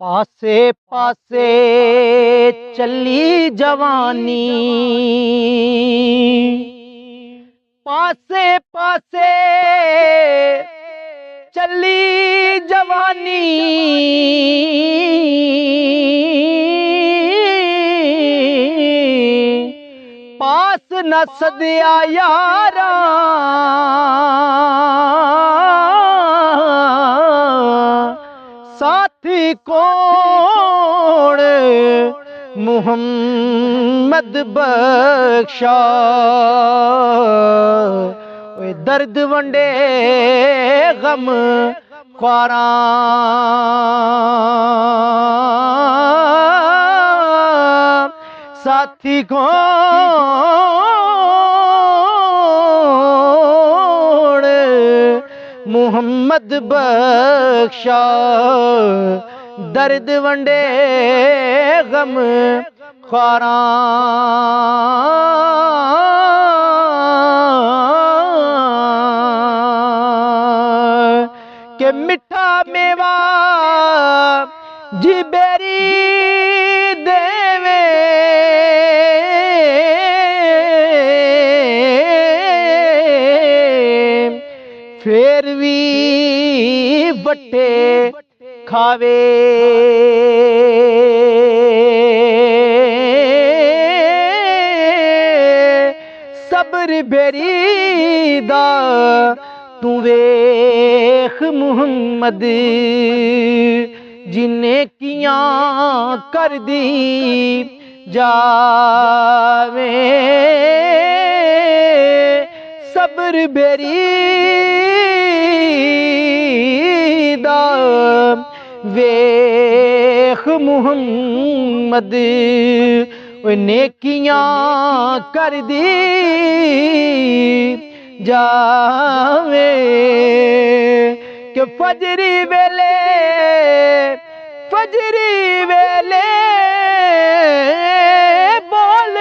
पासे पासे चली जवानी, पासे पासे चली जवानी, पास न सदिया यारा, साथी कौन मुहम्मद बख्शा, दर्द वंडे गम ख्वारा, साथी कौन मुहम्मद बख्शा, दर्द वंडे गम ख्वारा। के मिठा मेवा जी बेरी देवे, फिर भी बट्टे खावे, सब्र बेरी दा तू वेख मुहम्मद, जिन्ने किया कर दी जावे, सब्र बेरी दा वेख मुहम्मद, नेकियां कर दी जावे। कि फजरी वेले बोल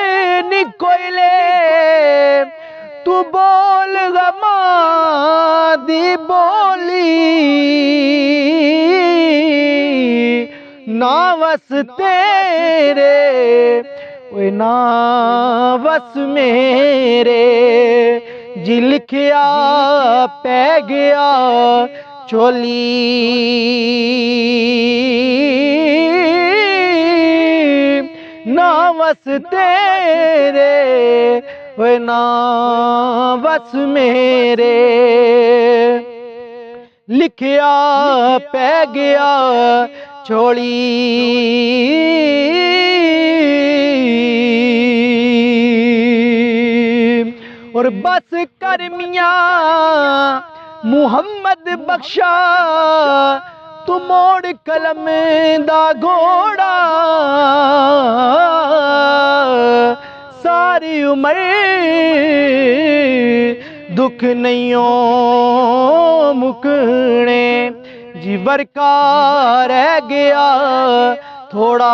निकोले, तू बोल गमा दी बोली, ना वस तेरे ओए ना वस मेरे, जी लिखिया पै गया चोली, ना वस तेरे ओए ना वस मेरे, लिखिया पै गया छोड़ी। और बस कर मियां मुहम्मद बख्शा, तू मोड़ कलम दा घोड़ा, सारी उम्र दुख नहीं मुकने, जीवर का रह गया थोड़ा।